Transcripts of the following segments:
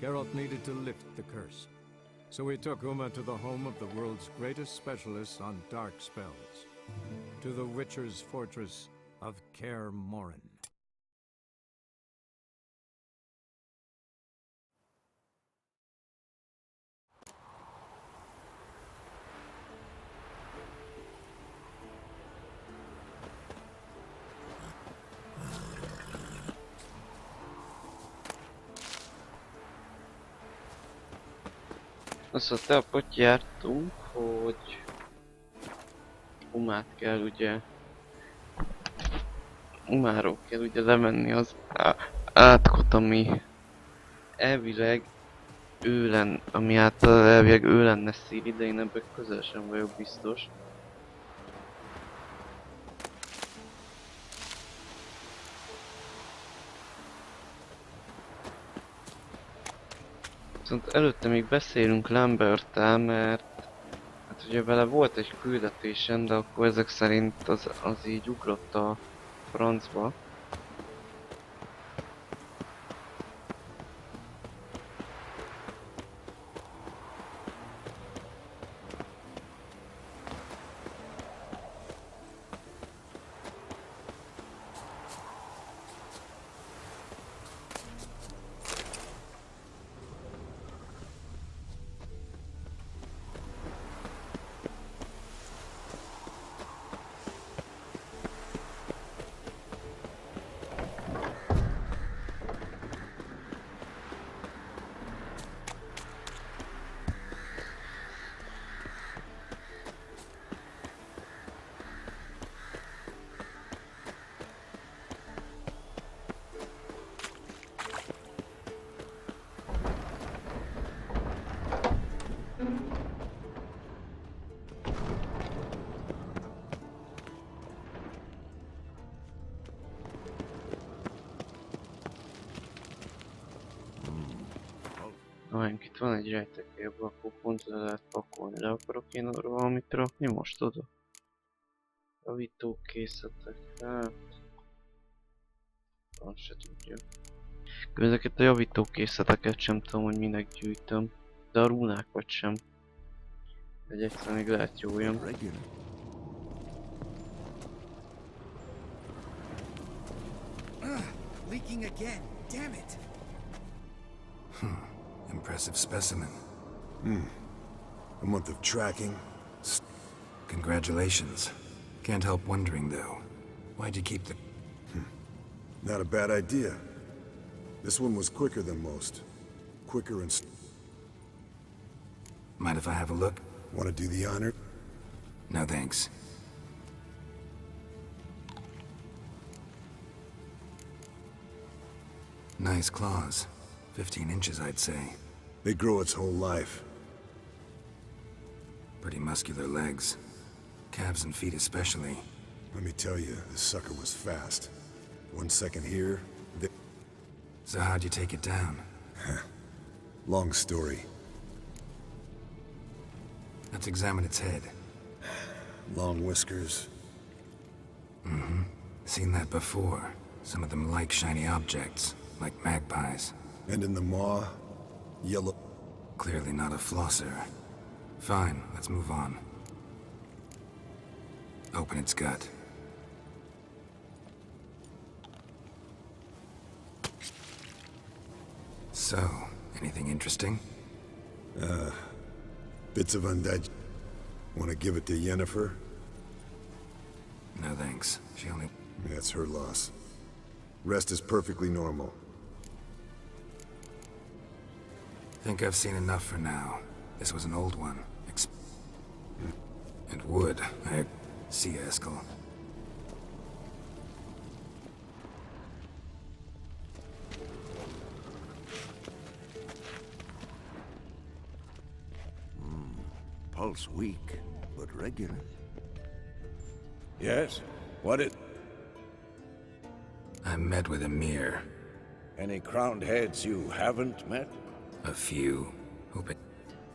Geralt needed to lift the curse. So we took Uma to the home of the world's greatest specialists on dark spells. To the Witcher's fortress of Kaer Morhen. Azt mondta, ott jártunk, hogy Umát kell ugye... Umáról kell ugye levenni az átkot, ami elvileg ami által elvileg ő lenne Ciri, de én ebben közel sem vagyok biztos. Viszont előtte még beszélünk Lamberttel, mert hát ugye vele volt egy küldetésem, de akkor ezek szerint az így ugrott a francba. Ha itt van egy rejtekely, akkor pont le lehet pakolni. Le akarok én arra valamit rakni most oda? Javítókészletek, hát... Azt se tudja. Ezeket a javítókészleteket sem tudom, hogy minek gyűjtöm. De a runákat sem. Egy egyszer még lehet jó olyan. Leaking again. Damn it. Impressive specimen. A month of tracking. Congratulations. Can't help wondering, though. Why'd you keep the... Not a bad idea. This one was quicker than most. Quicker and... Mind if I have a look? Want to do the honor? No, thanks. Nice claws. 15 inches, I'd say. They grow its whole life. Pretty muscular legs. Calves and feet especially. Let me tell you, this sucker was fast. 1 second here, So how'd you take it down? long story. Let's examine its head. Long whiskers. Seen that before. Some of them like shiny objects, like magpies. And in the maw, yellow... Clearly not a flosser. Fine, let's move on. Open its gut. So, anything interesting? Bits of undigest... Want to give it to Yennefer? No thanks. She only... That's her loss. Rest is perfectly normal. Think I've seen enough for now. This was an old one. And wood. See you, Eskel. Pulse weak, but regular. Yes? What it... I met with Emir. Any crowned heads you haven't met? A few. Hope it...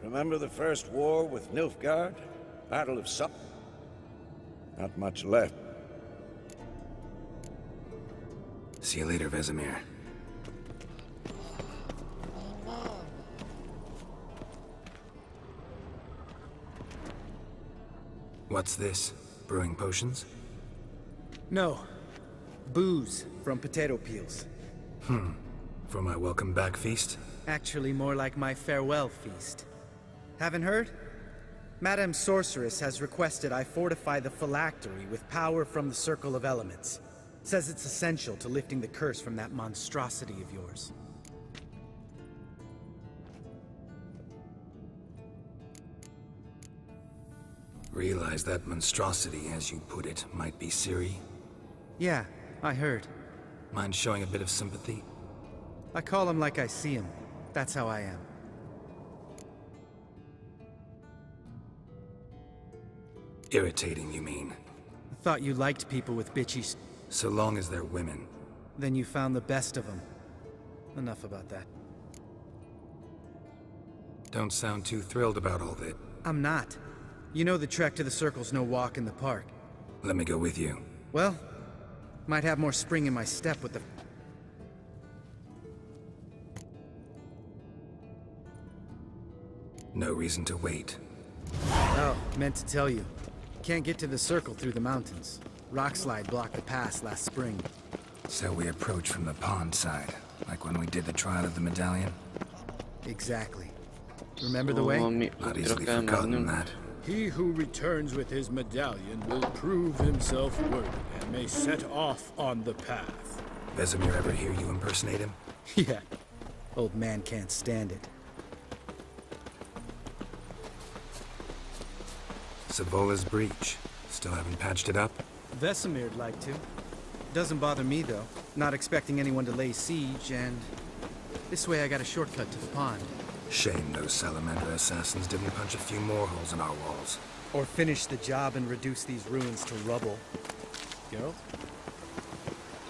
Remember the first war with Nilfgaard? Battle of Sup? Not much left. See you later, Vesemir. What's this? Brewing potions? No. Booze from potato peels. For my welcome back feast? Actually, more like my farewell feast. Haven't heard? Madame Sorceress has requested I fortify the phylactery with power from the Circle of Elements. Says it's essential to lifting the curse from that monstrosity of yours. Realize that monstrosity, as you put it, might be Ciri? Yeah, I heard. Mind showing a bit of sympathy? I call him like I see him. That's how I am. Irritating, you mean? Thought you liked people with bitchy So long as they're women. Then you found the best of them. Enough about that. Don't sound too thrilled about all that. I'm not. You know the trek to the Circle's no walk in the park. Let me go with you. Well, might have more spring in my step with the... No reason to wait. Oh, meant to tell you. Can't get to the Circle through the mountains. Rockslide blocked the pass last spring. So we approach from the pond side, like when we did the trial of the medallion? Exactly. Remember the way? Not easily forgotten that. He who returns with his medallion will prove himself worthy and may set off on the path. Vesemir ever hear you impersonate him? Yeah. Old man can't stand it. Savola's breach. Still haven't patched it up? Vesemir'd like to. Doesn't bother me, though. Not expecting anyone to lay siege, and... this way I got a shortcut to the pond. Shame those salamander assassins didn't punch a few more holes in our walls. Or finish the job and reduce these ruins to rubble. Geralt?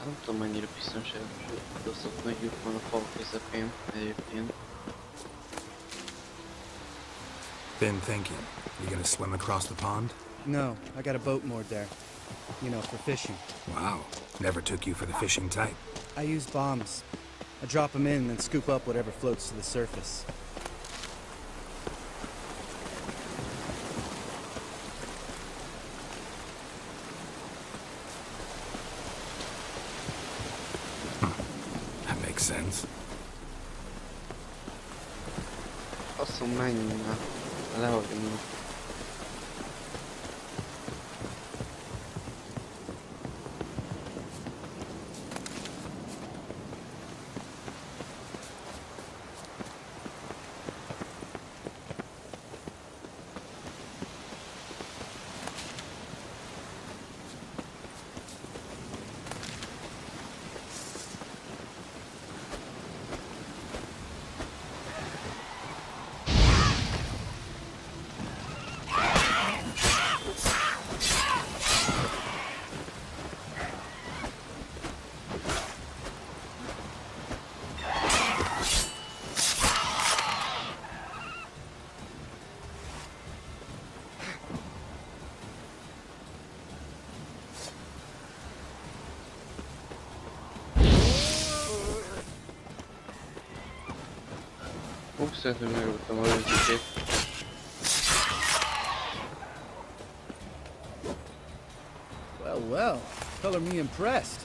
Nem tudom mennyire biztonságos, hogy doszok mögük van a fal közepén egyébként. Been thinking. You gonna swim across the pond? No, I got a boat moored there. You know, for fishing. Wow. Never took you for the fishing type. I use bombs. I drop them in and scoop up whatever floats to the surface. That makes sense. Faszom, menjünk már. Lehagyom. Szerintem megrúgtam a őzikét. Well, well. Color me impressed.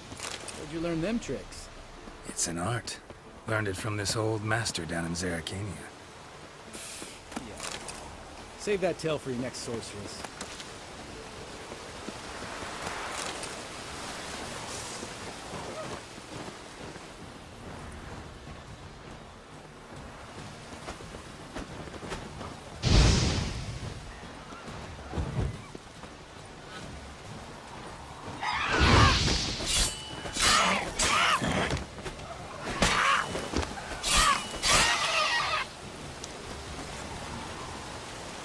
Where'd you learn them tricks? It's an art. Learned it from this old master down in Zerrikania. Yeah. Save that tale for your next sorceress.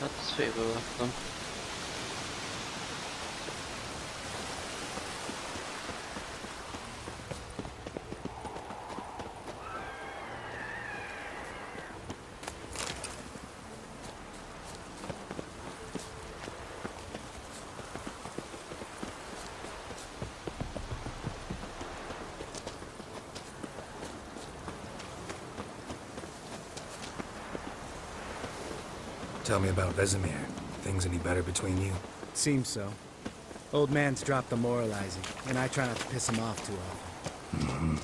Hát ezt félből láttam. Tell me about Vesemir. Things any better between you? Seems so. Old man's dropped the moralizing, and I try not to piss him off too often.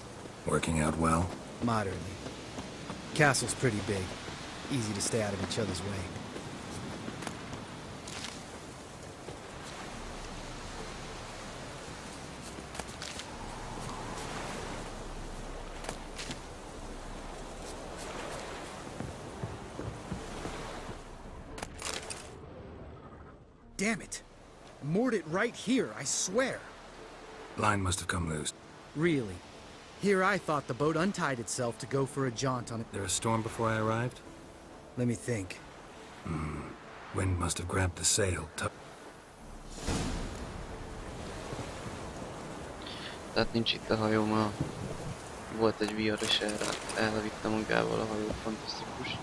Working out well? Moderately. Castle's pretty big. Easy to stay out of each other's way. Damn it! Moored it right here, I swear! Line must have come loose. Really? Here I thought the boat untied itself to go for a jaunt on it. There a storm before I arrived? Let me think. Wind must have grabbed the sail. Tehát nincs itt a hajó, ma volt egy vihar és elvitte magával a hajó, fantasztikus.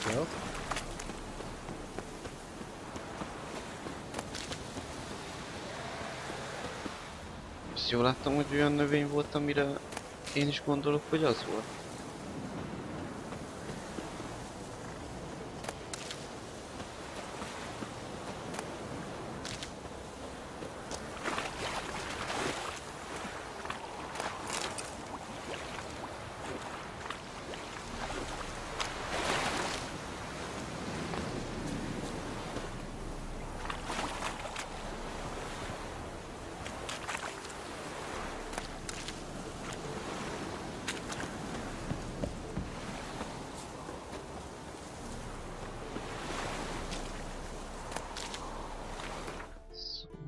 Well? Ezt jól láttam, hogy olyan növény volt, amire én is gondolok, hogy az volt.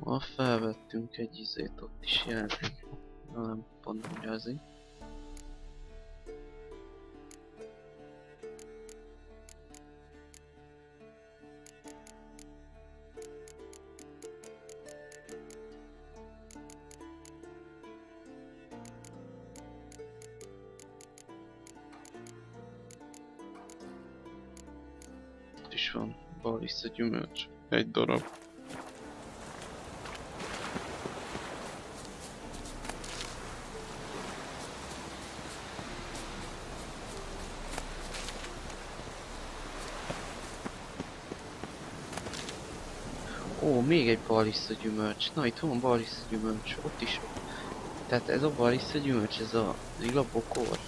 Szóval felvettünk egy izét, ott is jelzik. Nem pont magyarázik. Ott is van baliszta gyümölcs. Egy darab. Ó, még egy baliszta gyümölcs. Na, itt van baliszta gyümölcs. Ott is. Tehát ez a baliszta gyümölcs, ez a lila bokor.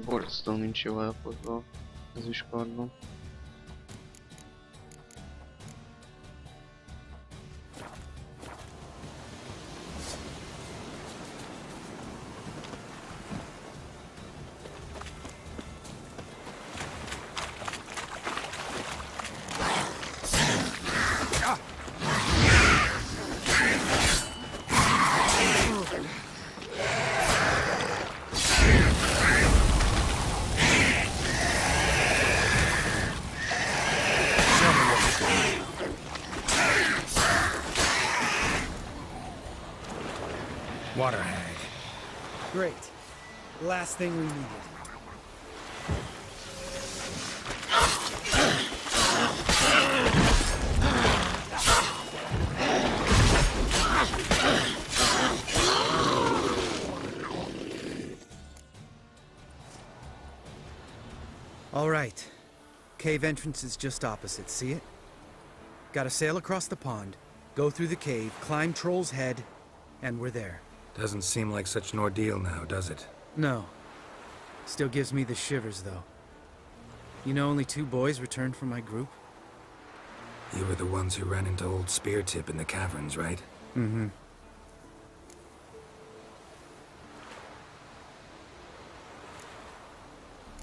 Borzasztó nincs jól elfogva az iskarban. Water hag. Great. Last thing we needed. Cave entrance is just opposite, see it? Gotta sail across the pond, go through the cave, climb Troll's Head, and we're there. Doesn't seem like such an ordeal now, does it? No. Still gives me the shivers, though. You know only 2 boys returned from my group? You were the ones who ran into old Speartip in the caverns, right? Mm-hmm.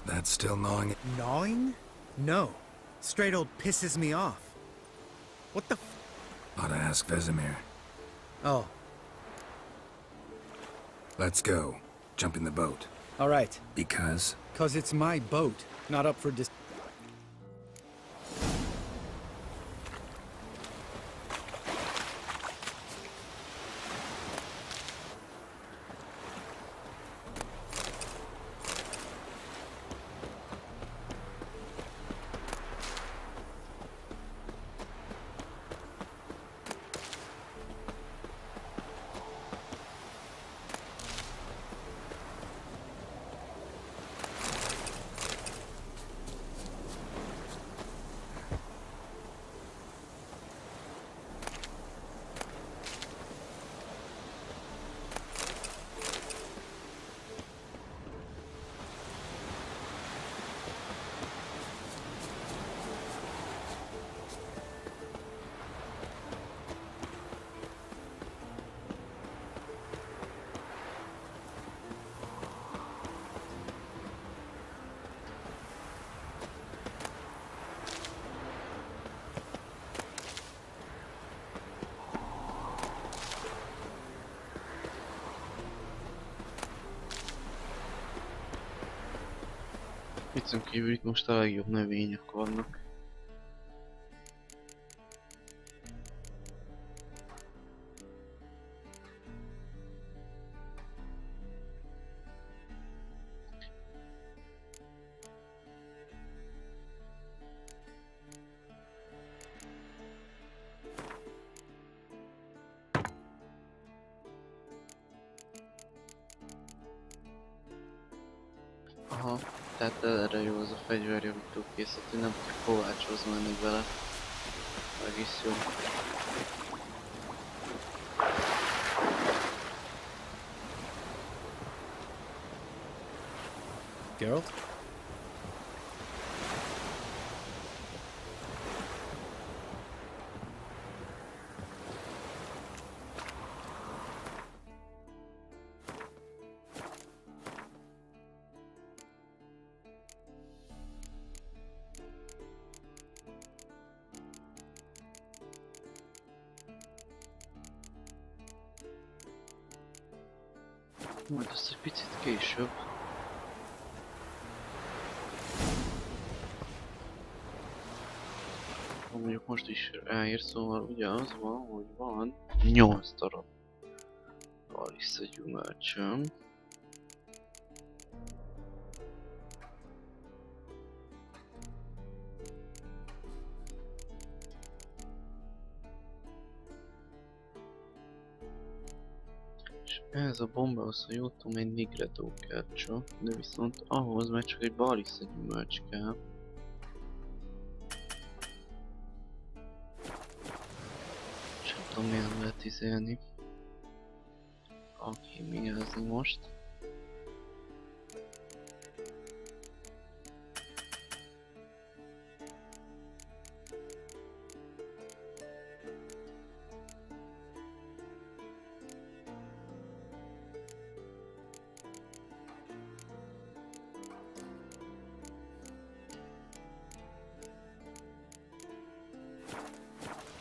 That's still gnawing. Gnawing? No. Straight old pisses me off. What the f— Ought to ask Vesemir. Oh, Let's go. Jump in the boat. alright. Because? 'Cause it's my boat, not up for dis— Viccen kívül itt most a legjobb növények vannak. Aha, tehát erre jó az a fegyverjavító készlet, hogy nem kell kovácshoz menni vele. Meg is jó. Geralt? Majd azt egy picit később. Mondjuk most is ráír, szóval ugye az van, hogy van 8 darab Balissa gyümölcsöm. És ez a bombához, ha jól tudom, egy nigretó kell csak, de viszont ahhoz már csak egy Balissa gyümölcs kell. Nem tudom, miért nem lehet izélni. Alkémiázni most.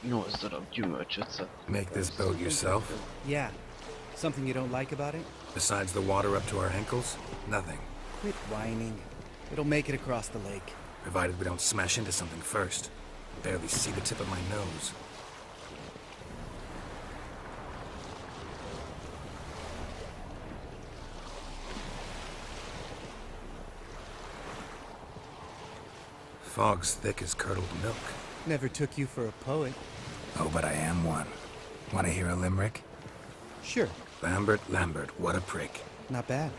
Nyolc darab gyümölcsöt szedtem. Make this boat yourself? Yeah. Something you don't like about it? Besides the water up to our ankles? Nothing. Quit whining. It'll make it across the lake. Provided we don't smash into something first. Barely see the tip of my nose. Fog's thick as curdled milk. Never took you for a poet. Oh, but I am one. Want to hear a limerick? Sure. Lambert, Lambert, what a prick. Not bad.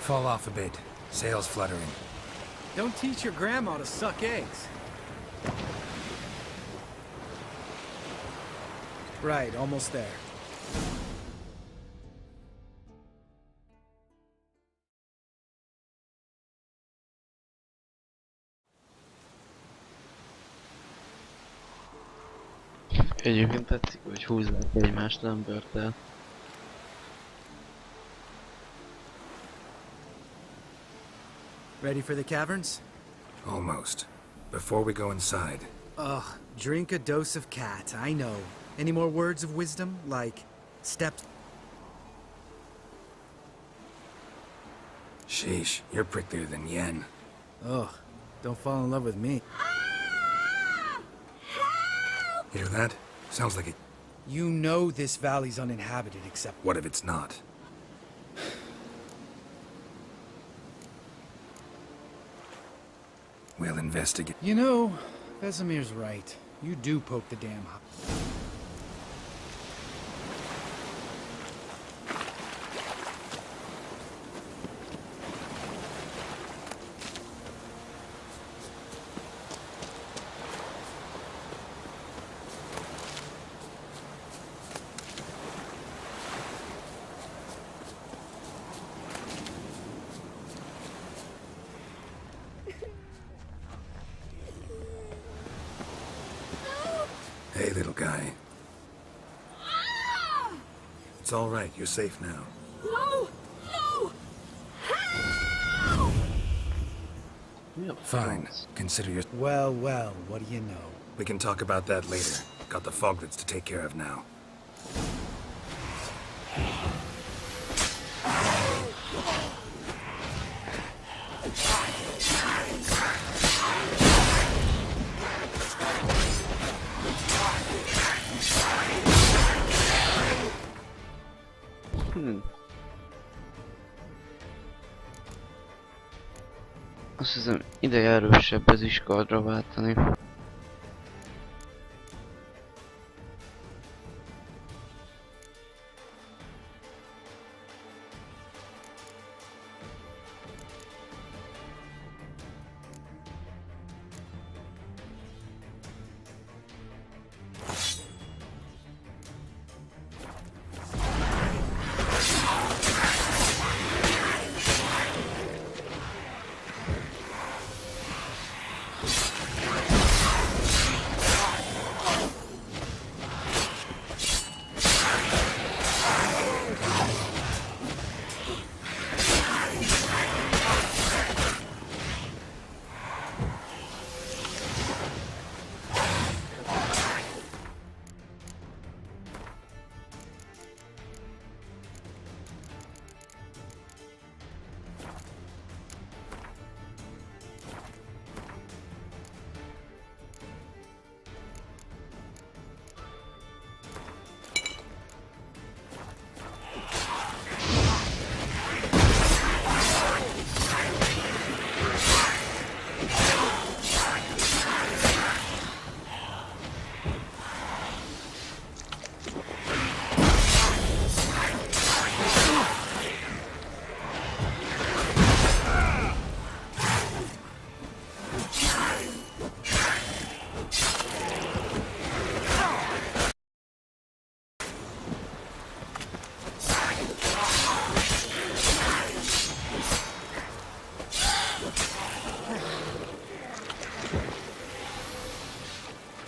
Fall off a bit. Sails fluttering. Don't teach your grandma to suck eggs. Right, almost there. Egyébként tetszik, hogy húzzák egymást embertel. Ready for the caverns? Almost. Before we go inside, Ugh, drink a dose of cat, I know. Any more words of wisdom? Like, steps? sheesh, you're pricklier than Yen. Ugh, don't fall in love with me. Hear that? Sounds like it. You know this valley's uninhabited except... What if it's not? We'll investigate. You know, Vesemir's right. You do poke the damn hop. Hey, little guy. It's all right. You're safe now. No! No! Mi a Fine. franc? Consider your... Well, well, what do you know? We can talk about that later. Got the foglets to take care of now. Azt hiszem ideje erősebb ez is kardra váltani.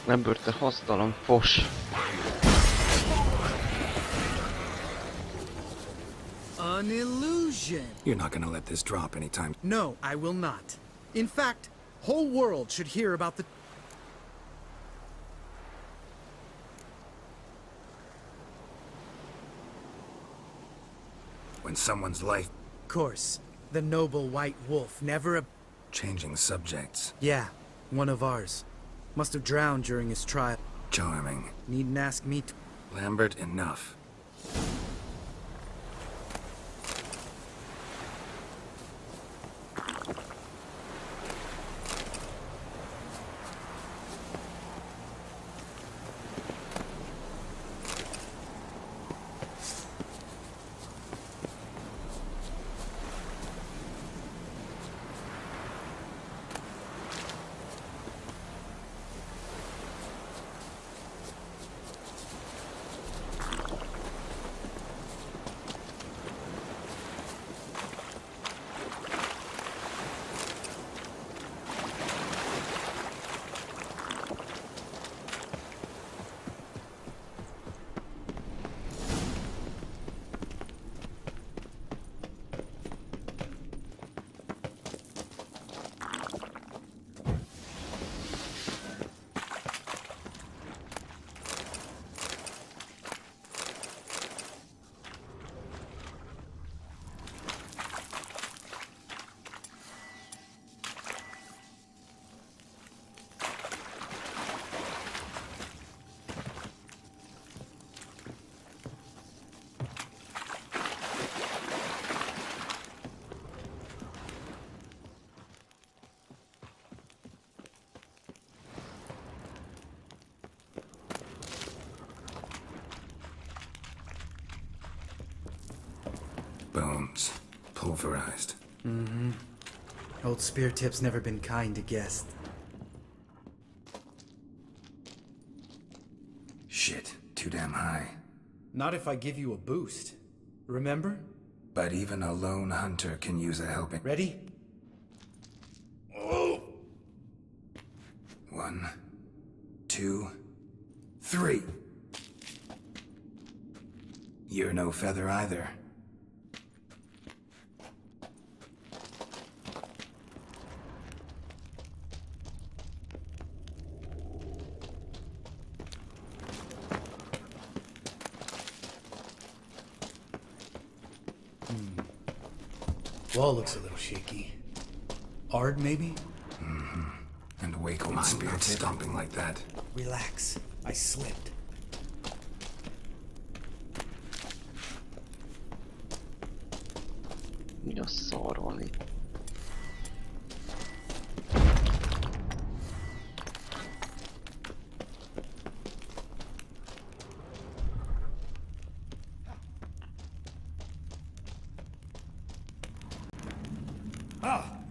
Ebből te hasztalan fos. An illusion! You're not gonna let this drop anytime. No, I will not. In fact, whole world should hear about the... When someone's life... Course, the noble white wolf never... Changing subjects. Yeah, one of ours. Must have drowned during his trial. Charming. Needn't ask me to... Lambert, enough. Pulverized. Old spear tip's never been kind to guests. Shit, too damn high. Not if I give you a boost. Remember? But even a lone hunter can use a helping. Ready? Oh! 1, 2, 3. You're no feather either. Wall looks a little shaky. Ard, maybe? And wake old spirit stomping like that. Relax. I slipped. Mi a szar van itt?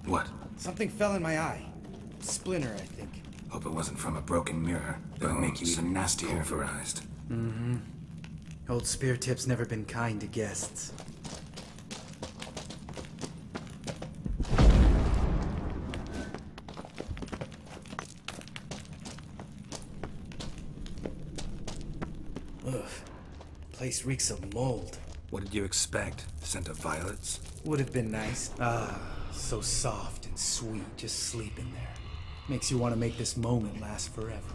What? Something fell in my eye. Splinter, I think. Hope it wasn't from a broken mirror. That would make you even nastier. Pulverized. Old spear tip's never been kind to guests. Ugh. Place reeks of mold. What did you expect? Scent of violets? Would have been nice. Ah, so soft and sweet, just sleeping there. Makes you want to make this moment last forever.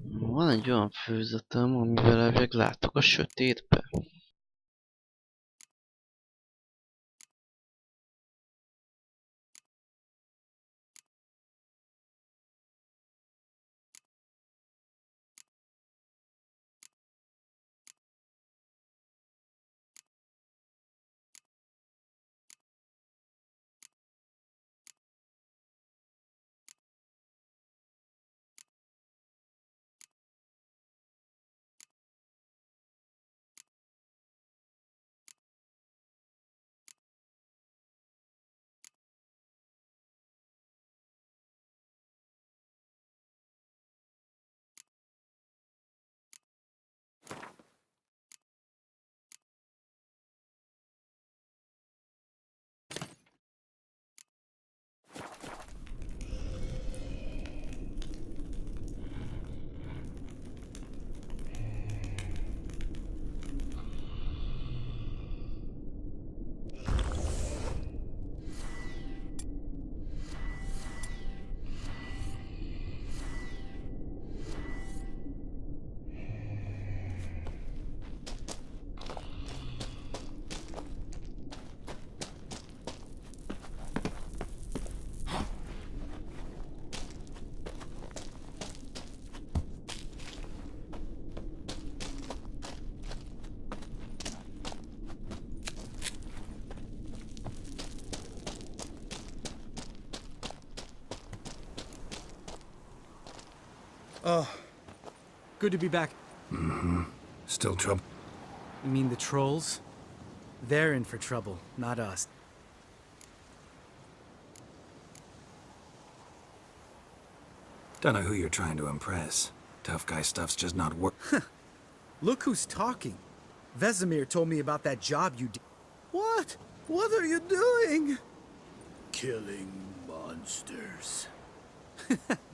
Van egy olyan főzetem, amivel elvileg látok a sötétbe. Oh, good to be back. Still trouble? You mean the trolls? They're in for trouble, not us. Don't know who you're trying to impress. Tough guy stuff's just not work. Look who's talking. Vesemir told me about that job you did. What? What are you doing? Killing monsters.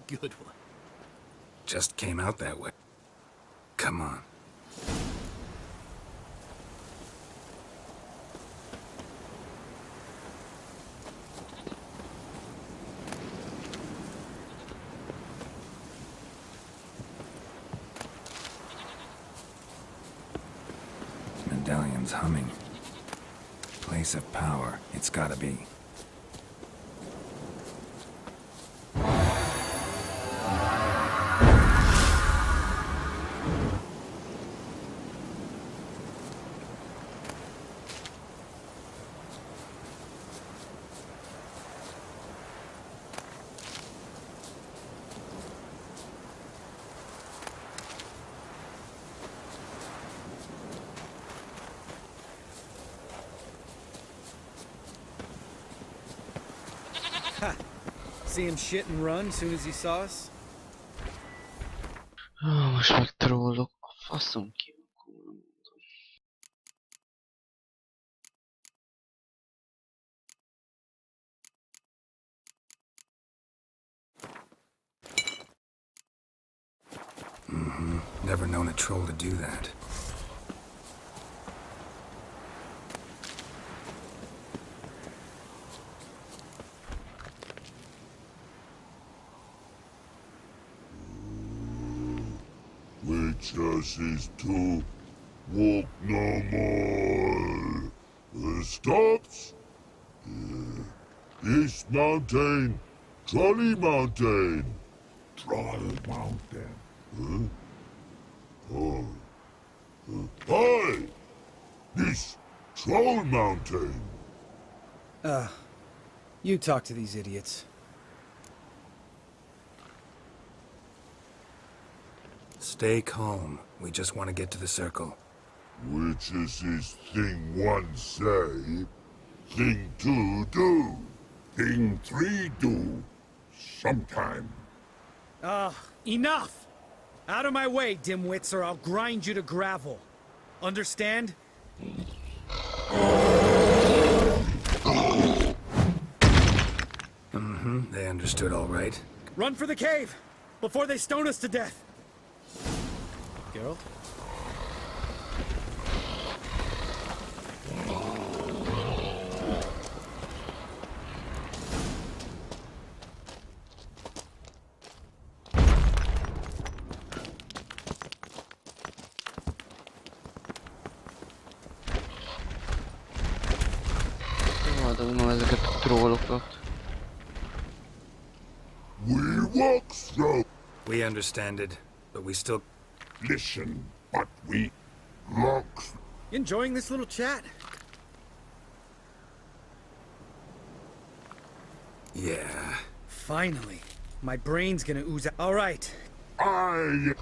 Good one. Just came out that way. Come on. Medallion's humming. Place of power, it's gotta be. See him shit and run soon as he saw us? Most megtrollok. A faszom ki. Never known a troll to do that. Witches is to walk no more. Stops. East Mountain, Trolley Mountain. Troll Mountain. Huh? Oh. Hi! This Troll Mountain. You talk to these idiots. Stay calm. We just want to get to the circle. Witches is thing one say, thing two do, thing three do, sometime. Enough! Out of my way, dimwits, or I'll grind you to gravel. Understand? They understood all right. Run for the cave! Before they stone us to death! Geralt? Megadom ezeket a trollokat. We walk through. We understand it, but we still... Listen, but we walk. Enjoying this little chat? Yeah. Finally. My brain's gonna ooze out. All right. I.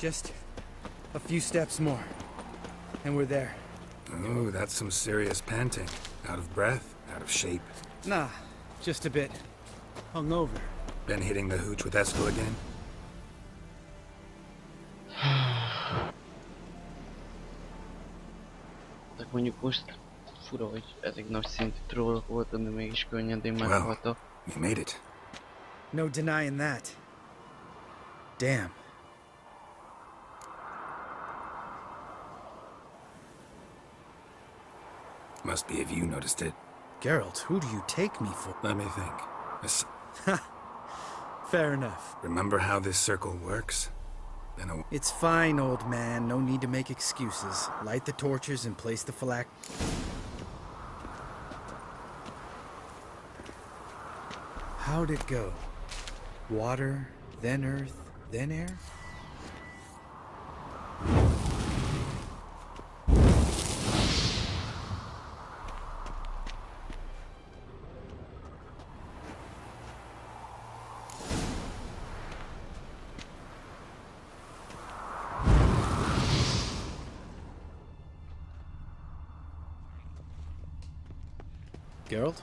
Just a few steps more, and we're there. Ooh, that's some serious panting. Out of breath, out of shape. Nah, just a bit hungover. Been hitting the hooch with Eskel again? Tehát mondjuk most fura, hogy ezek nagy szintű trollok voltak, de mégis könnyedén meghaltak. We made it. No denying that. Damn. Must be if you noticed it. Geralt, who do you take me for? Let me think. Fair enough. Remember how this circle works? Then a... It's fine, old man. No need to make excuses. Light the torches and place the How'd it go? Water, then earth, then air? Geralt?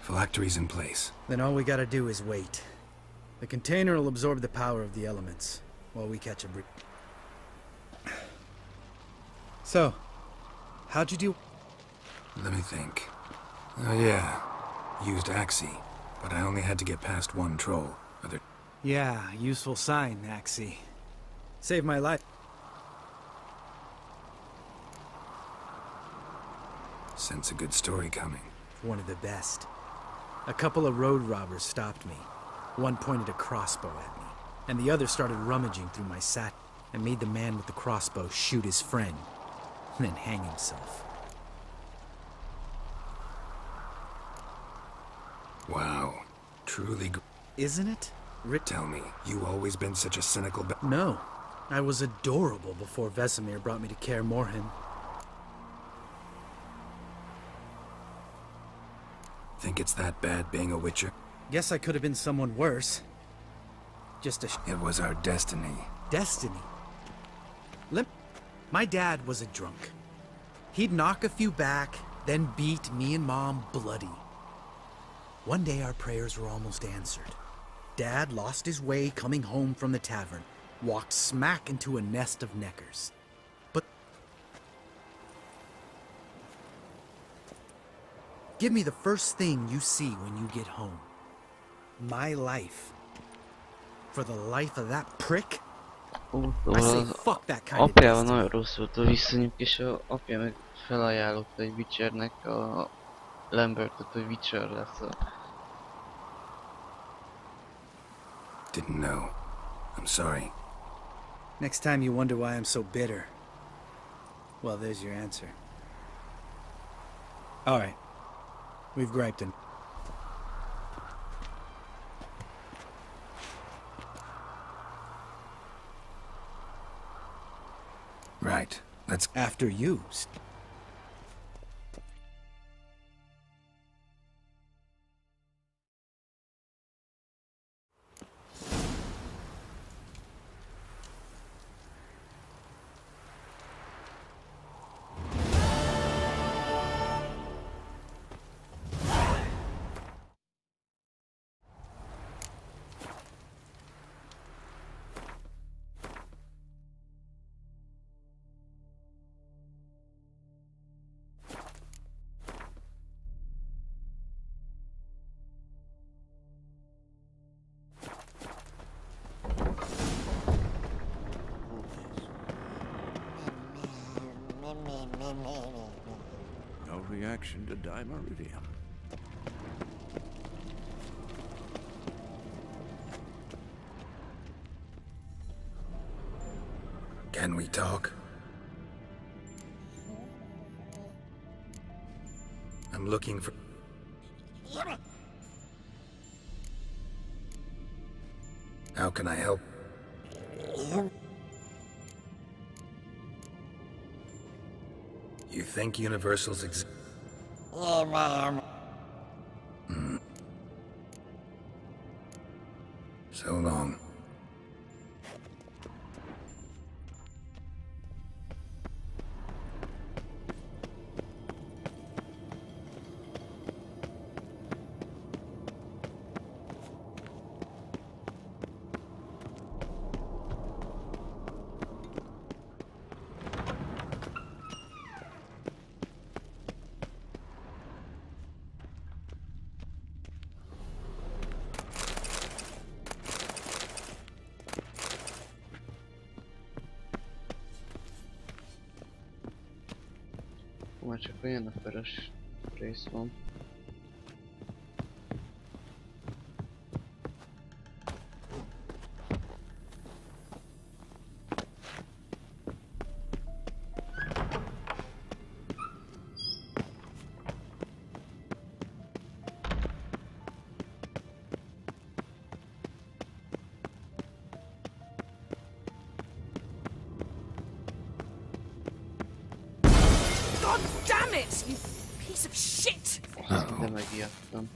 Phylactery's in place. Then all we gotta do is wait. The container will absorb the power of the elements, while we catch a breeze. So, how'd you do? Let me think. Oh yeah, used Axie, but I only had to get past one troll. Yeah, useful sign, Axie. Saved my life. Sense a good story coming. One of the best. A couple of road robbers stopped me. One pointed a crossbow at me, and the other started rummaging through my sack and made the man with the crossbow shoot his friend, and then hang himself. Wow, truly. Isn't it? Tell me, you always been such a cynical No, I was adorable before Vesemir brought me to Kaer Morhen. Think it's that bad being a witcher? Guess I could have been someone worse. Just a It was our destiny. destiny. My dad was a drunk. He'd knock a few back, then beat me and Mom bloody. One day our prayers were almost answered. Dad lost his way coming home from the tavern, walked smack into a nest of neckers. But give me the first thing you see when you get home. My life. For the life of that prick? I say fuck that kind of apjával destiny. nagyon rossz volt a viszonyuk, és a apja meg felajánlotta egy Witchernek a Lambertet, hogy Witcher lesz a... Didn't know. I'm sorry. Next time you wonder why I'm so bitter, well, there's your answer. All right. We've griped and... Right. Let's... After you. No reaction to dimeridium. Can we talk? I'm looking for... How can I help? You think universals exist? So long. Már csak olyan a feres rész van. God damn it, you piece of shit! De megijedtem.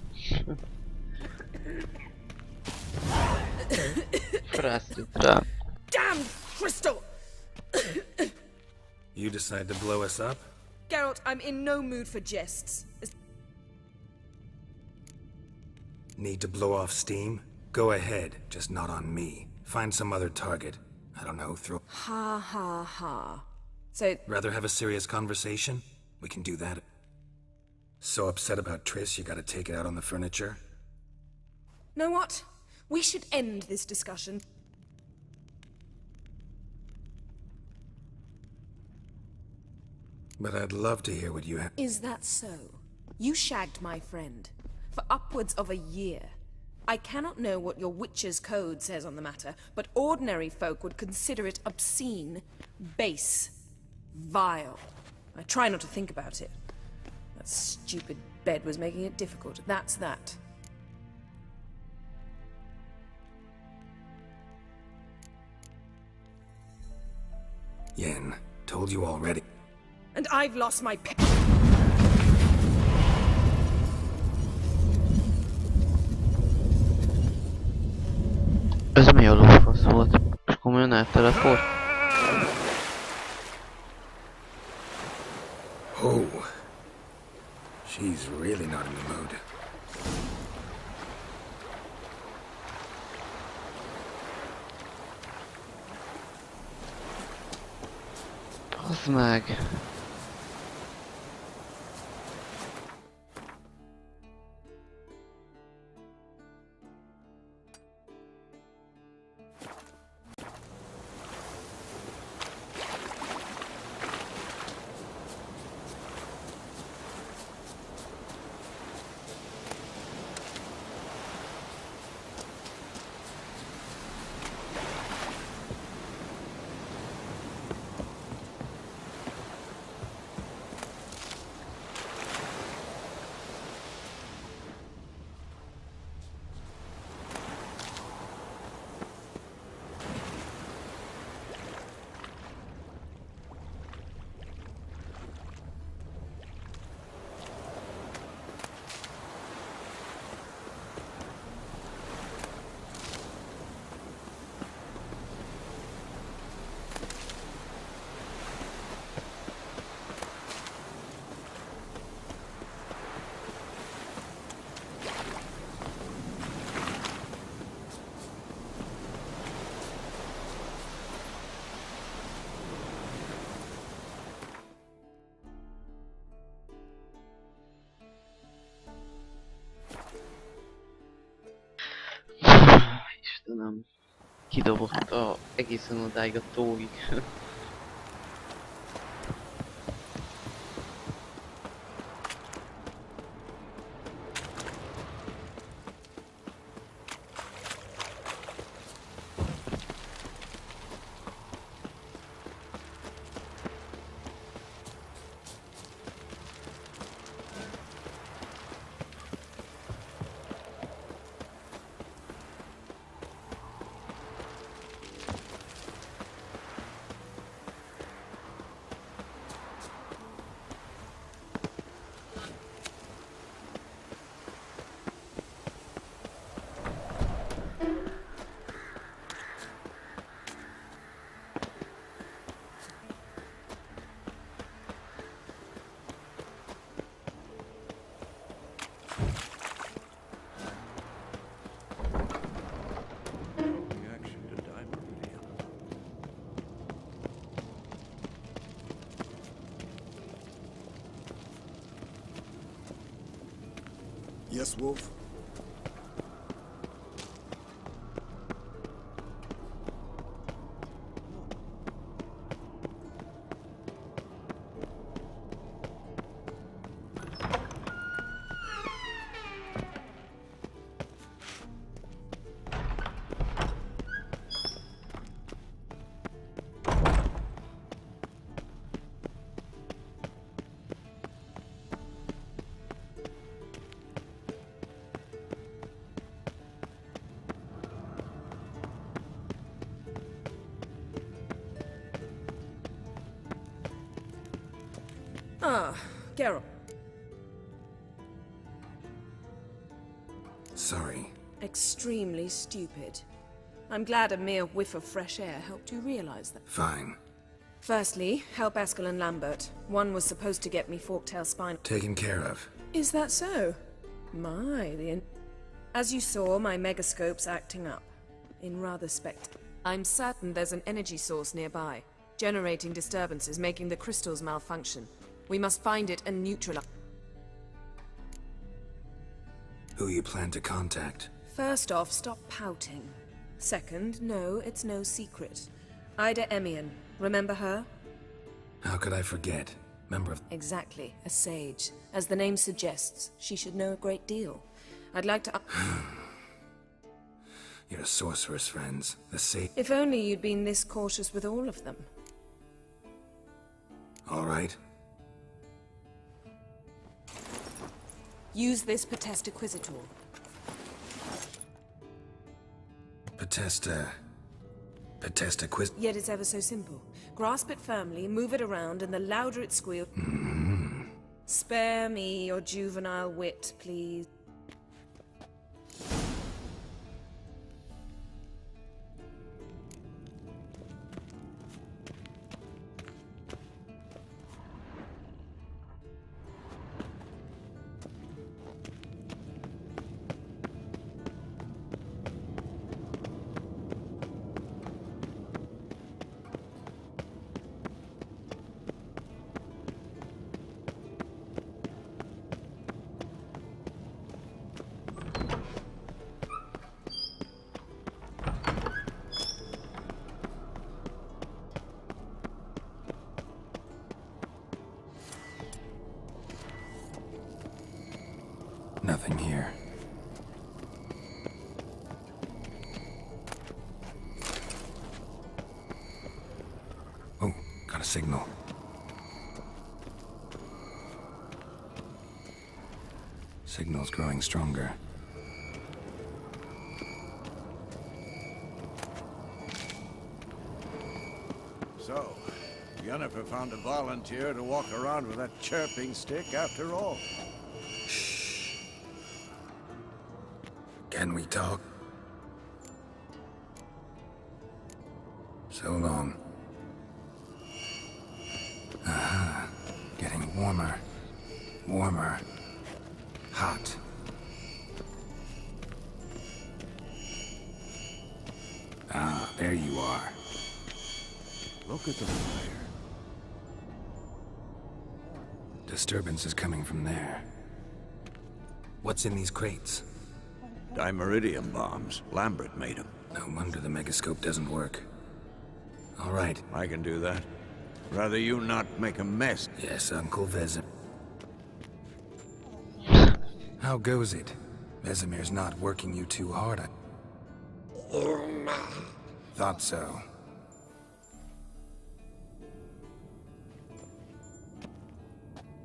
Frászt rá. Damn crystal! You decide to blow us up? Geralt, I'm in no mood for jests. Need to blow off steam? Go ahead, just not on me. Find some other target. I don't know, throw... Ha ha ha. So, Rather have a serious conversation? We can do that. So upset about Triss you gotta take it out on the furniture? know what? We should end this discussion. But I'd love to hear what you have. Is that so? You shagged my friend for upwards of a year. I cannot know what your witch's code says on the matter, but ordinary folk would consider it obscene, base, vile. I try not to think about it. That stupid bed was making it difficult. That's that. Yen, told you already. And I've lost my pet. Ez mi a lófasz volt? És komolyan elteleport? Oh. She's really not in the mood. Bazd meg! Istenem, kidobott egészen odáig a tóig. Yes, Wolf? Ah, Geralt. Sorry. Extremely stupid. I'm glad a mere whiff of fresh air helped you realize that. Fine. Firstly, help Eskel and Lambert. One was supposed to get me forktail spine. Taken care of. Is that so? As you saw, my megascope's acting up. In rather I'm certain there's an energy source nearby, generating disturbances, making the crystals malfunction. We must find it and neutralize. Who you plan to contact? First off, stop pouting. Second, no, it's no secret. Ida Emian. Remember her? How could I forget? Member of... Exactly, a sage. As the name suggests, she should know a great deal. I'd like to... Your sorceress friends, the sage... If only you'd been this cautious with all of them. All right. Use this Potesta Quisitor. Potesta quiz... Yet it's ever so simple. Grasp it firmly, move it around, and the louder it squeals... Spare me your juvenile wit, please. Nothing here. Oh, got a signal. Signal's growing stronger. So, Yennefer found a volunteer to walk around with that chirping stick after all. Can we talk? So long. Aha. Getting warmer. Warmer. Hot. Ah, there you are. Look at the fire. Disturbance is coming from there. What's in these crates? Dimeridium bombs. Lambert made them. No wonder the megascope doesn't work. All right. I can do that. Rather you not make a mess. Yes, Uncle Vesemir. How goes it? Vesemir's not working you too hard. Thought so.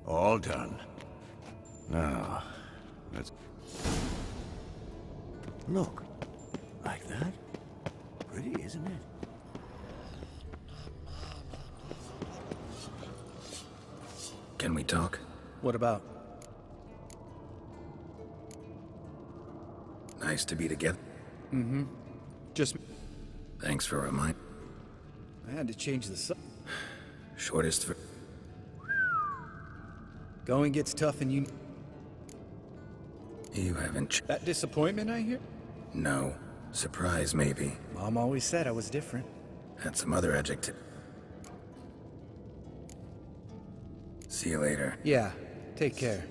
All done. Now, let's... Look. Like that? Pretty, isn't it? Can we talk? What about? Nice to be together. Mm-hmm. Just... Thanks for reminding. I had to change the sun. Shortest for... Going gets tough and you... You haven't... That disappointment I hear? No. Surprise, maybe. Mom always said I was different. Had some other adjective. See you later. Yeah, take care.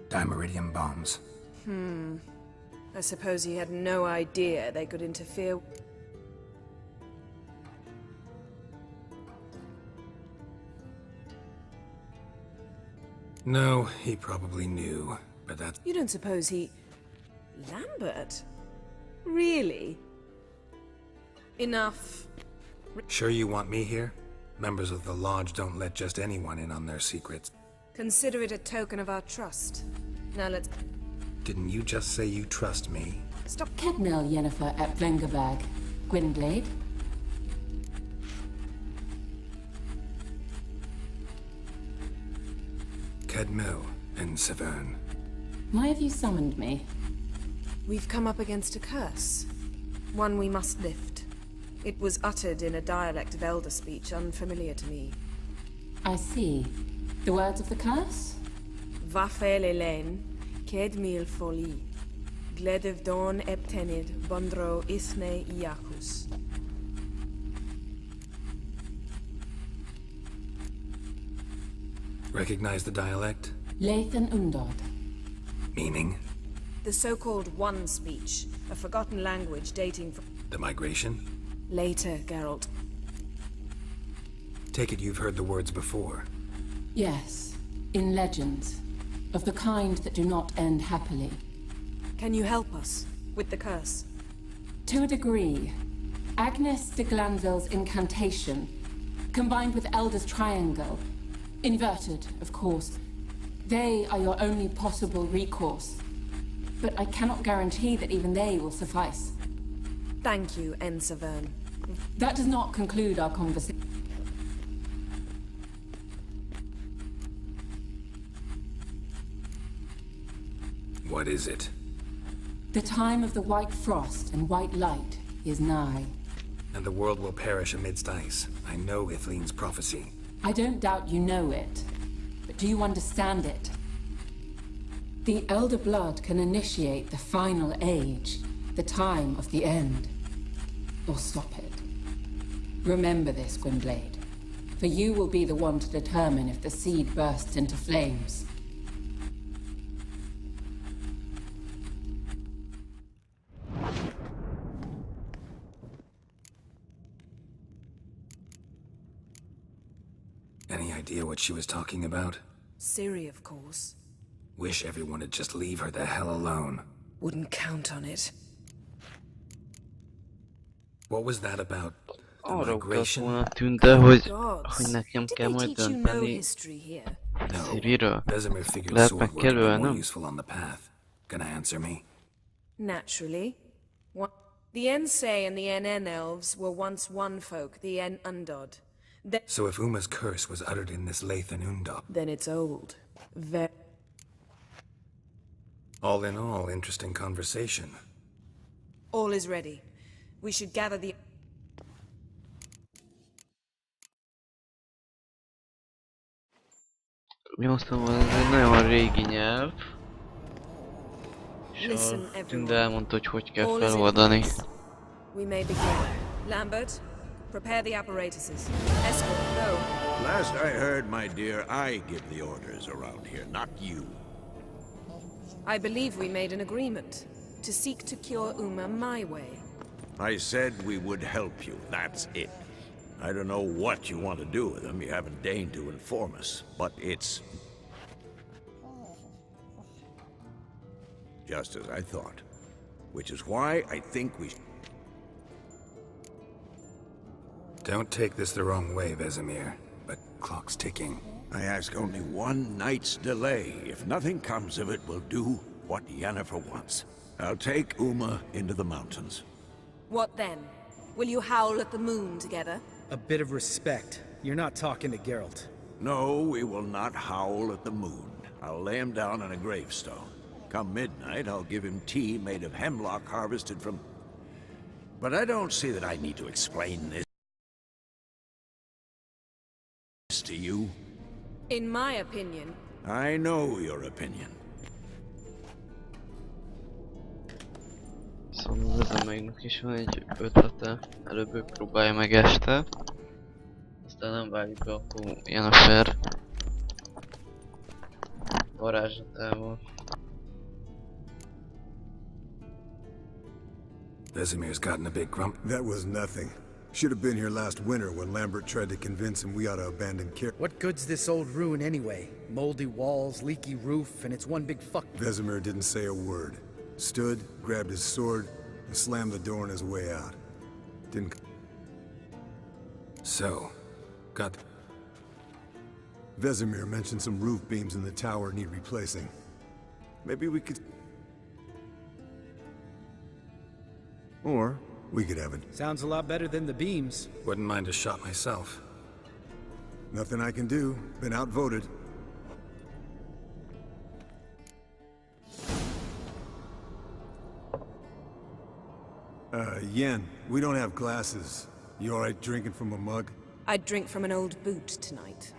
Dimeridium bombs. I suppose he had no idea they could interfere. No, he probably knew, but that's... You don't suppose he... Lambert? Really? Enough. Sure you want me here? Members of the Lodge don't let just anyone in on their secrets. Consider it a token of our trust. Now let's... Didn't you just say you trust me? Stop. Kednel Yennefer at Vengerberg. Gwynblade. Kedmil and Severn. Why have you summoned me? We've come up against a curse. One we must lift. It was uttered in a dialect of Elder speech unfamiliar to me. I see. The words of the curse? Vafel Elaine, Ked mil foli, Gledev don eptenid, Bondro isne iakus. Recognize the dialect? Lathan Undod. Meaning? The so-called One speech, a forgotten language dating from... The migration? Later, Geralt. Take it you've heard the words before. Yes, in legends. Of the kind that do not end happily. Can you help us with the curse? To a degree. Agnes de Glanville's incantation, combined with Elder's triangle, inverted, of course. They are your only possible recourse. But I cannot guarantee that even they will suffice. Thank you, Severn. That does not conclude our conversation. What is it? The time of the white frost and white light is nigh. And the world will perish amidst ice. I know Ithleen's prophecy. I don't doubt you know it. But do you understand it? The Elder Blood can initiate the final age, the time of the end. Or stop it. Remember this, Gwynblade. For you will be the one to determine if the seed bursts into flames. Any idea what she was talking about? Ciri, of course. Wish everyone would just leave her the hell alone. Wouldn't count on it. What was that about? The Arra ugrott migration? volna tűnte, hogy Gods. nekem Did kell they majd teach you no dönteni history here? No. Ciriről. Vesemir figured Lehet sword work would megkerülni, be more nem? useful on the path. Gonna answer me? Naturally. The Ensei and the NN elves were once one folk, the En Undod. So if Uma's curse was uttered in this Lathan Undop, Then it's old. all in all, interesting conversation. All is ready. We should gather the... Mi azt mondom, ez egy nagyon régi nyelv. És Listen, a Tünde everyone. elmondta, hogy hogy kell All is in feloldani. place. We may begin. Lambert, prepare the apparatuses. Escort, go. Last I heard, my dear, I give the orders around here, not you. I believe we made an agreement to seek to cure Uma my way. I said we would help you, that's it. I don't know what you want to do with them, you haven't deigned to inform us, but it's... just as I thought. Which is why I think we... Don't take this the wrong way, Vesemir, but clock's ticking. I ask only one night's delay. If nothing comes of it, we'll do what Yennefer wants. I'll take Uma into the mountains. What then? Will you howl at the moon together? A bit of respect. You're not talking to Geralt. No, we will not howl at the moon. I'll lay him down on a gravestone. Come midnight, I'll give him tea made of hemlock harvested from... But I don't see that I need to explain this to you. In my opinion, I know your opinion. Szóval Vesemérnek is van egy ötlete. Előbb ő próbálja meg este. Aztán nem válik be, akkor Yennefer varázslatával. Vesemir's gotten a big grump. That was nothing. Should have been here last winter when Lambert tried to convince him we ought to abandon Care. What good's this old ruin anyway? Moldy walls, leaky roof, and it's one big fuck. Vesemir didn't say a word. Stood, grabbed his sword, and slammed the door on his way out. Didn't... So, got... Vesemir mentioned some roof beams in the tower need replacing. Maybe we could... Or we could have it. Sounds a lot better than the beams. Wouldn't mind a shot myself. Nothing I can do. Been outvoted. Yen, we don't have glasses. You alright drinking from a mug? I'd drink from an old boot tonight.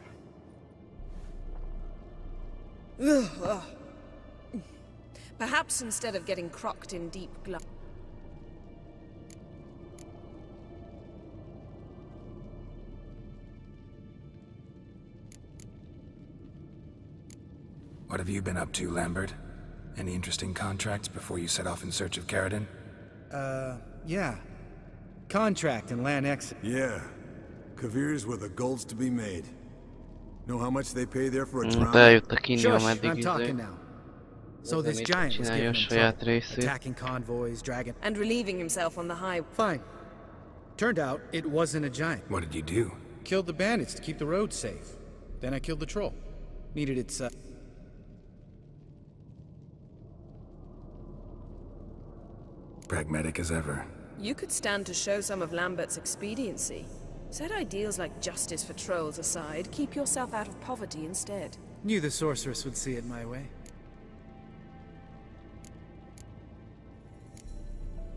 Ugh. Perhaps instead of getting crocked in deep glut. What have you been up to, Lambert? Any interesting contracts before you set off in search of Caridin? Yeah. Contract and land exit. Yeah. Kavir's where the gold's to be made. Know how much they pay there for a drown? Eljutottak inni, Shush, ameddig I'm talking now. So this giant was giving them trouble, attacking convoys, dragging... And relieving himself on the highway. Fine. Turned out, it wasn't a giant. What did you do? Killed the bandits to keep the roads safe. Then I killed the troll. Needed its, Pragmatic as ever. You could stand to show some of Lambert's expediency. Set ideals like justice for trolls aside, keep yourself out of poverty instead. Knew the sorceress would see it my way.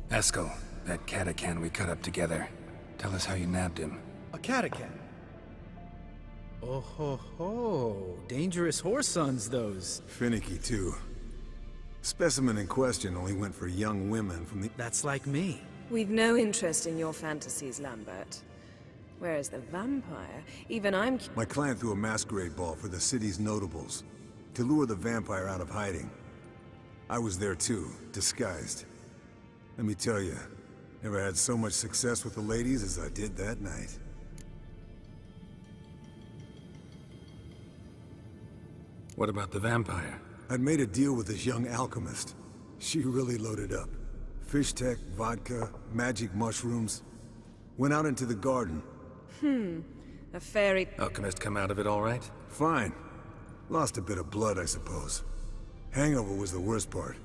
Eskel, that catacan we cut up together. Tell us how you nabbed him. A catacan? Oh ho ho. Dangerous horse sons, those. Finicky, too. Specimen in question only went for young women from the... That's like me. We've no interest in your fantasies, Lambert. Whereas the vampire, even I'm... My client threw a masquerade ball for the city's notables, to lure the vampire out of hiding. I was there too, disguised. Let me tell you, never had so much success with the ladies as I did that night. What about the vampire? I'd made a deal with this young alchemist. She really loaded up. Fish tech, vodka, magic mushrooms. Went out into the garden. A fairy... Alchemist come out of it all right? Fine. Lost a bit of blood, I suppose. Hangover was the worst part.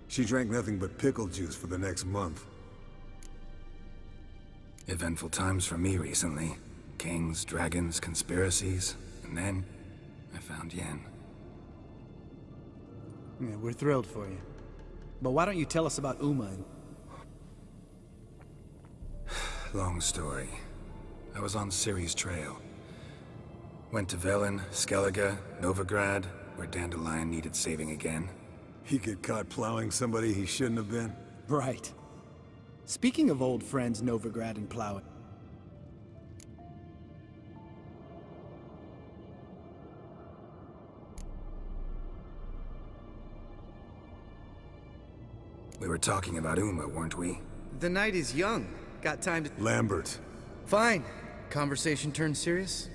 She drank nothing but pickle juice for the next month. Eventful times for me recently. Kings, dragons, conspiracies. And then, I found Yen. Yeah, we're thrilled for you. But why don't you tell us about Uma and... Long story. I was on Ciri's trail. Went to Velen, Skellige, Novigrad, where Dandelion needed saving again. He get caught plowing somebody he shouldn't have been? Right. Speaking of old friends Novigrad and Plowing. We were talking about Uma, weren't we? The night is young. Got time to... Lambert. Fine. Conversation turned serious?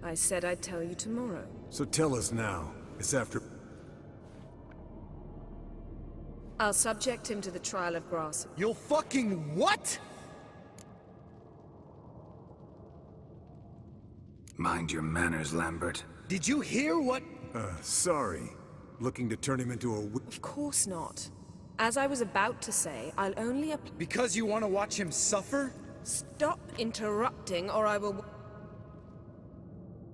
I said I'd tell you tomorrow. So tell us now. It's after... I'll subject him to the trial of grass. You'll fucking what? Mind your manners, Lambert. Did you hear what... Sorry. Looking to turn him into a... Of course not. As I was about to say, I'll only Because you want to watch him suffer? Stop interrupting, or I will...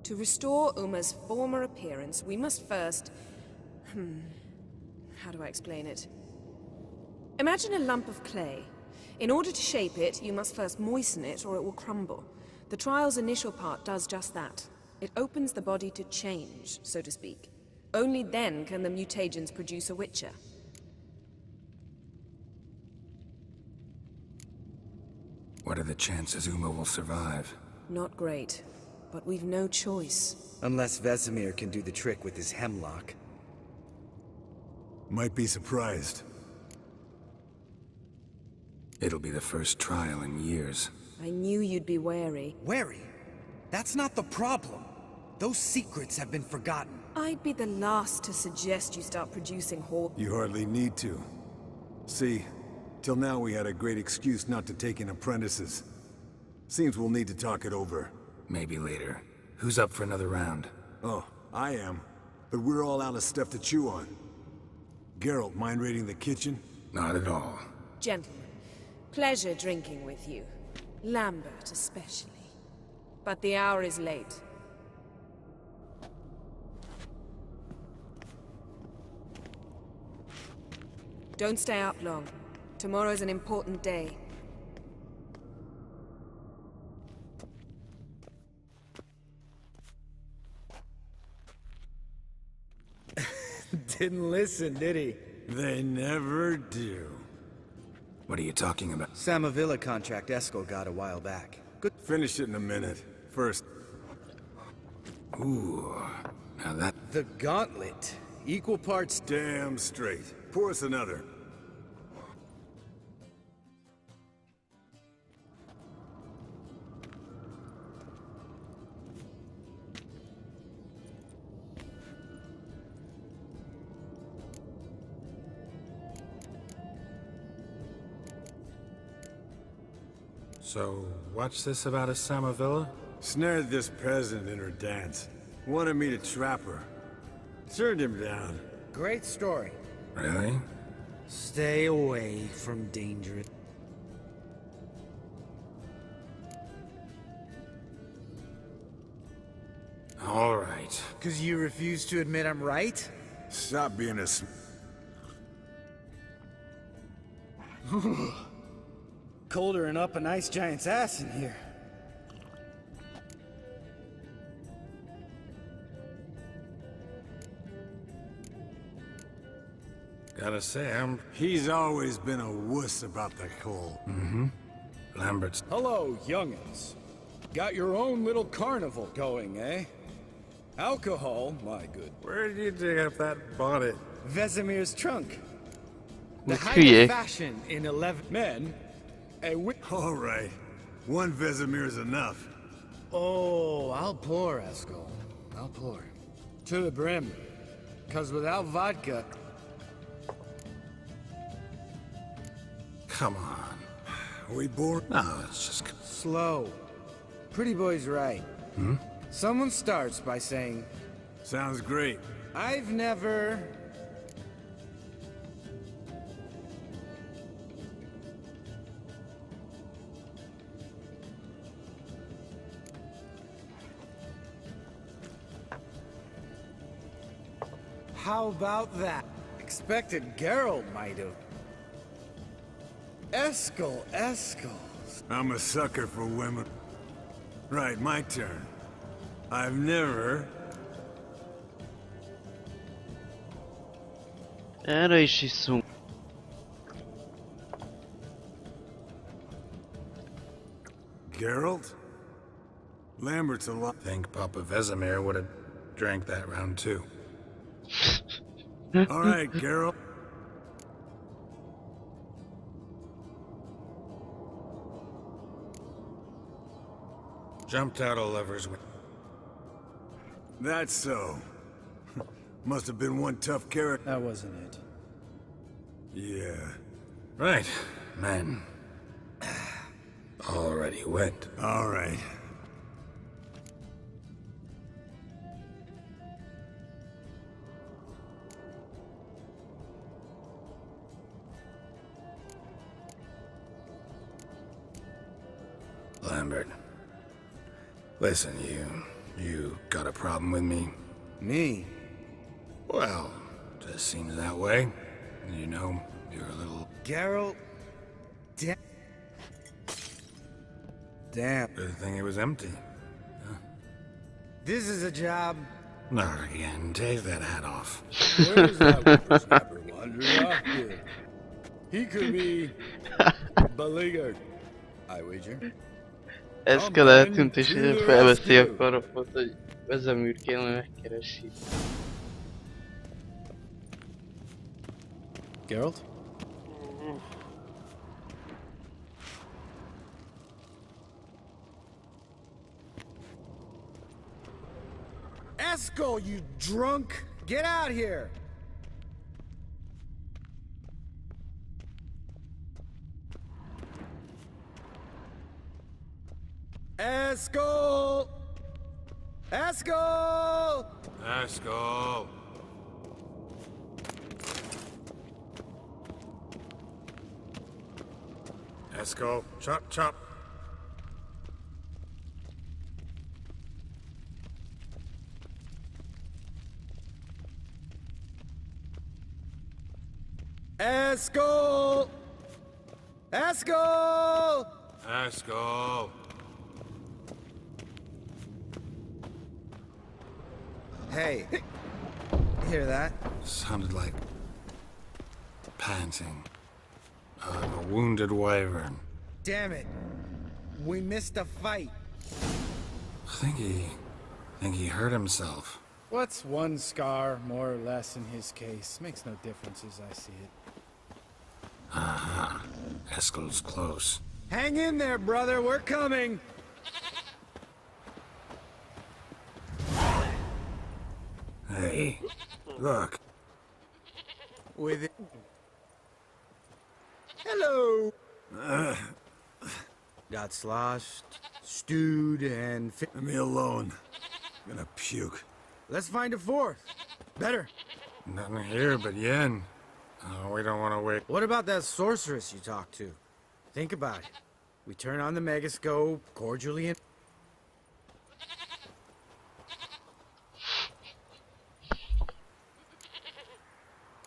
To restore Uma's former appearance, we must first... How do I explain it? Imagine a lump of clay. In order to shape it, you must first moisten it, or it will crumble. The trial's initial part does just that. It opens the body to change, so to speak. Only then can the mutagens produce a Witcher. What are the chances Uma will survive? Not great, but we've no choice. Unless Vesemir can do the trick with his hemlock. Might be surprised. It'll be the first trial in years. I knew you'd be wary. Wary? That's not the problem. Those secrets have been forgotten. I'd be the last to suggest you start producing You hardly need to. See, till now we had a great excuse not to take in apprentices. Seems we'll need to talk it over. Maybe later. Who's up for another round? Oh, I am. But we're all out of stuff to chew on. Geralt, mind raiding the kitchen? Not at all. Gentlemen, pleasure drinking with you. Lambert especially. But the hour is late. Don't stay up long. Tomorrow's an important day. Didn't listen, did he? They never do. What are you talking about? Samavilla contract Eskel got a while back. Good. Finish it in a minute. First, Ooh, now that... The gauntlet. Equal parts. damn straight. Pour us another. So, what's this about a Samavilla? Snared this peasant in her dance. Wanted me to trap her. Turned him down. Great story. Really? Stay away from danger. All right. Because you refuse to admit I'm right? Stop being a Colder and up an ice giant's ass in here. Gotta say, He's always been a wuss about the coal. Lambert's... Hello, youngins. Got your own little carnival going, eh? Alcohol, my good. Where did you dig up that bonnet? Vesemir's trunk. The Look height who you- of fashion in 11... Men, All right. One Vesemir's enough. Oh, I'll pour, Eskel. I'll pour. To the brim. Because without vodka... Come on. Are we bored? No, it's just... Slow. Pretty boy's right. Someone starts by saying, Sounds great. I've never... How about that? Expected Geralt might have. Eskel. I'm a sucker for women. Right, my turn. I've never... Erre is iszunk. Geralt? Lambert's a lot. Think Papa Vesemir would have drank that round too. All right, Geralt. Jumped out of lovers with... That's so. Must have been one tough character. That wasn't it. Yeah. Right, men. Already went. All right. Lambert. Listen, you got a problem with me? Me? Well, just seems that way. You know, you're a little... Geralt? Damn. Good thing it was empty. This is a job. Not again. Take that hat off. Where's that whippersnapper wandering off to? He could be beleaguered, I wager. Ez kell eltűnt és így felveszi a karapot, hogy Vesemir kéne megkeresi. Geralt? Eskel, you drunk! Get out here! Escol! Escol! Escol! Escol, chop, chop. Escol! Escol! Escol! Hey, hear that? Sounded like panting of a wounded wyvern. Damn it. We missed a fight. I think he hurt himself. What's one scar, more or less, in his case? Makes no difference as I see it. Aha. Escol's close. Hang in there, brother. We're coming. Hey, look. With it. Hello. Got sloshed, stewed, and Leave me alone. I'm gonna puke. Let's find a fourth. Better. Nothing here but yen. Oh, we don't want to wait. What about that sorceress you talked to? Think about it. We turn on the megascope, cordially and...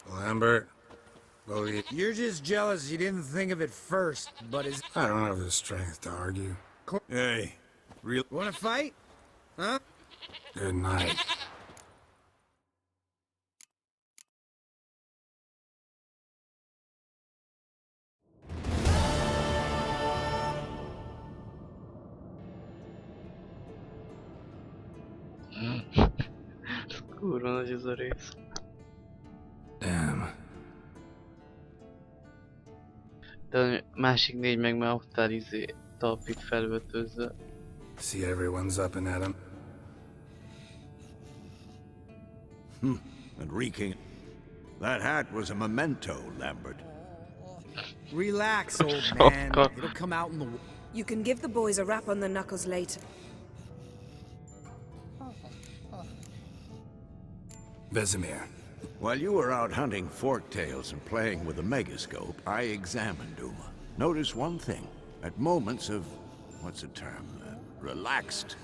Lambert, believe. You're just jealous you didn't think of it first, but is... I don't have the strength to argue. Hey, real. Wanna fight? Huh? Good night. Kurva nagy ez a rész. Damn. De a másik négy meg már ott áll talpig felöltözve. See everyone's up and at 'em. And reeking. That hat was a memento, Lambert. Relax, old man. It'll come out in the... You can give the boys a rap on the knuckles later. Vesemir. While you were out hunting forktails and playing with the megascope, I examined Uma. Notice one thing. At moments of, what's the term, relaxed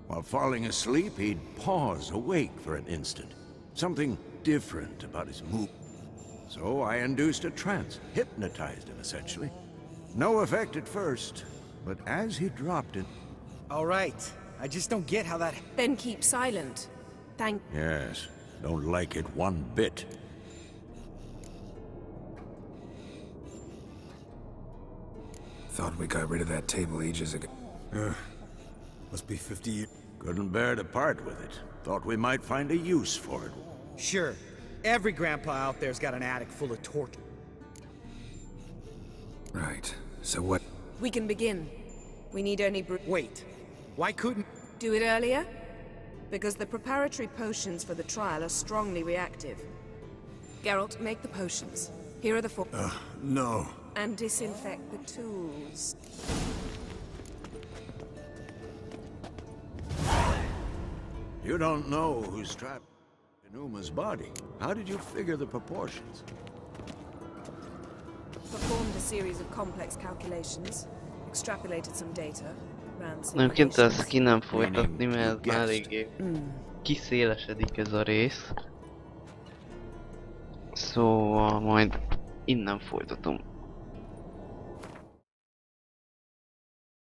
while falling asleep, he'd pause awake for an instant. Something different about his move. So I induced a trance, hypnotized him essentially. No effect at first, but as he dropped it... All right. I just don't get how that... Then keep silent. Thank... Yes, don't like it one bit. Thought we got rid of that table ages ago. Must be 50 years. Couldn't bear to part with it. Thought we might find a use for it. Sure. Every grandpa out there's got an attic full of torch. Right. So what? We can begin. We need only Wait. Why couldn't... do it earlier? Because the preparatory potions for the trial are strongly reactive. Geralt, make the potions. Here are the four... No. And disinfect the tools. You don't know who's trapped in Uma's body. How did you figure the proportions? Performed a series of complex calculations, extrapolated some data, ran Egyébként ezt simulations. ki nem folytatni, mert már eléggé kiszélesedik ez a rész. Szóval majd innen folytatom.